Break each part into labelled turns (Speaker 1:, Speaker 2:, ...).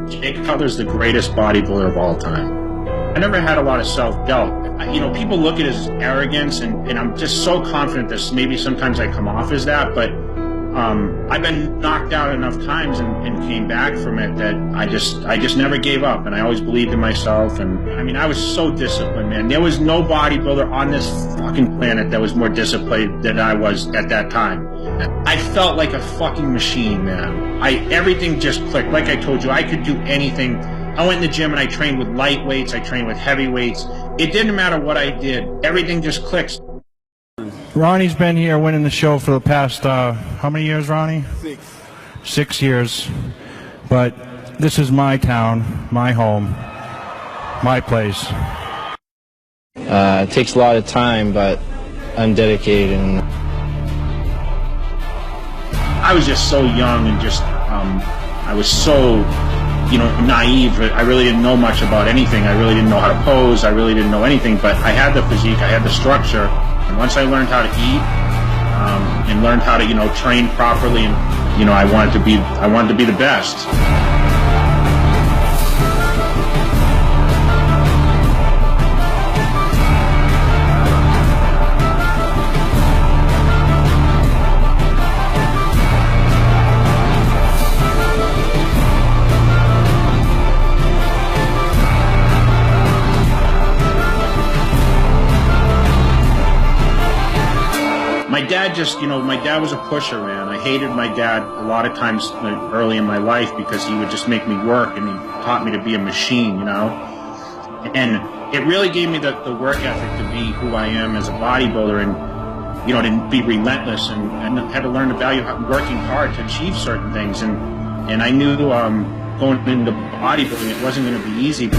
Speaker 1: Jay Cutler's the greatest bodybuilder of all time. I never had a lot of self-doubt. You know, people look at it as arrogance, and I'm just so confident that maybe sometimes I come off as that, but I've been knocked out enough times and came back from it that I just never gave up, and I always believed in myself. And I mean, I was so disciplined, man. There was no bodybuilder on this fucking planet that was more disciplined than I was at that time. I felt like a fucking machine, man. Everything just clicked. Like I told you, I could do anything. I went in the gym and I trained with light weights, I trained with heavy weights. It didn't matter what I did. Everything just clicks.
Speaker 2: Ronnie's been here winning the show for the past, how many years, Ronnie? 6 years. But this is my town, my home, my place.
Speaker 3: It takes a lot of time, but I'm dedicated. And
Speaker 1: I was just so young and just, I was so, naive. I really didn't know much about anything. I really didn't know how to pose. I really didn't know anything, but I had the physique, I had the structure. And once I learned how to eat, and learned how to, train properly, and, I wanted to be the best. My dad was a pusher, man. I hated my dad a lot of times early in my life because he would just make me work, and he taught me to be a machine, And it really gave me the work ethic to be who I am as a bodybuilder, and, to be relentless, and had to learn the value of working hard to achieve certain things. And I knew going into bodybuilding, it wasn't going to be easy.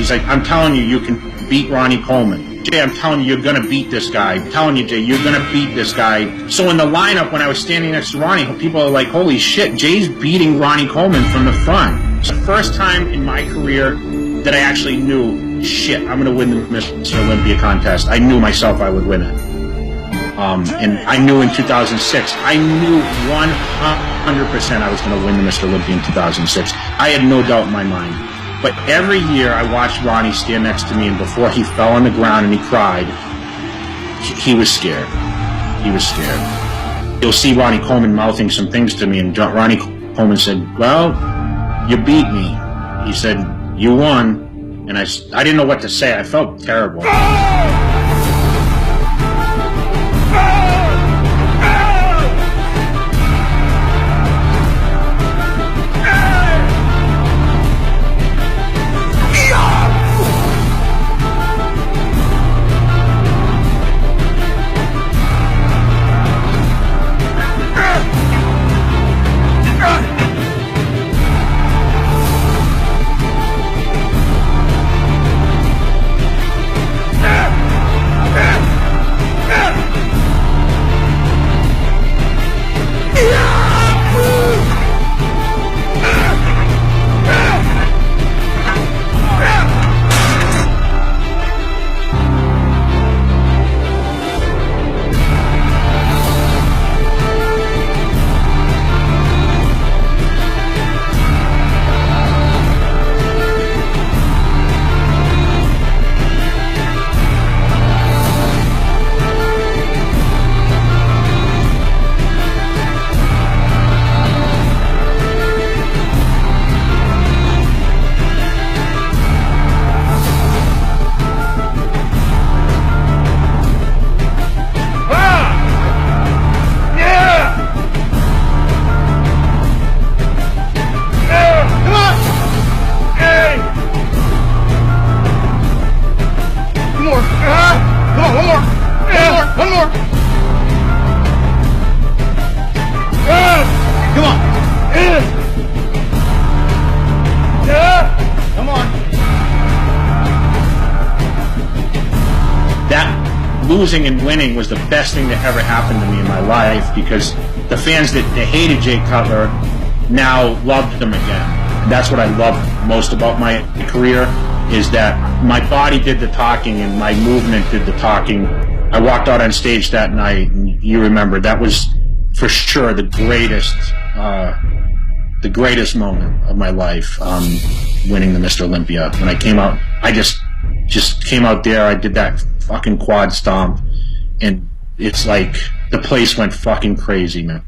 Speaker 1: He's like, I'm telling you, you can beat Ronnie Coleman. Jay, I'm telling you, you're going to beat this guy. I'm telling you, Jay, you're going to beat this guy. So in the lineup, when I was standing next to Ronnie, people are like, holy shit, Jay's beating Ronnie Coleman from the front. It's the first time in my career that I actually knew, shit, I'm going to win the Mr. Olympia contest. I knew myself I would win it. And I knew in 2006, I knew 100% I was going to win the Mr. Olympia in 2006. I had no doubt in my mind. But every year I watched Ronnie stand next to me, and before he fell on the ground and he cried, he was scared. He was scared. You'll see Ronnie Coleman mouthing some things to me, and Ronnie Coleman said, well, you beat me. He said, you won. And I didn't know what to say. I felt terrible. losing and winning was the best thing that ever happened to me in my life, because the fans that hated Jay Cutler now loved him again. That's what I love most about my career, is that my body did the talking and my movement did the talking. I walked out on stage that night, and you remember, that was for sure the greatest moment of my life, winning the Mr. Olympia. When I came out, I just came out there, I did that fucking quad stomp, and it's like the place went fucking crazy, man.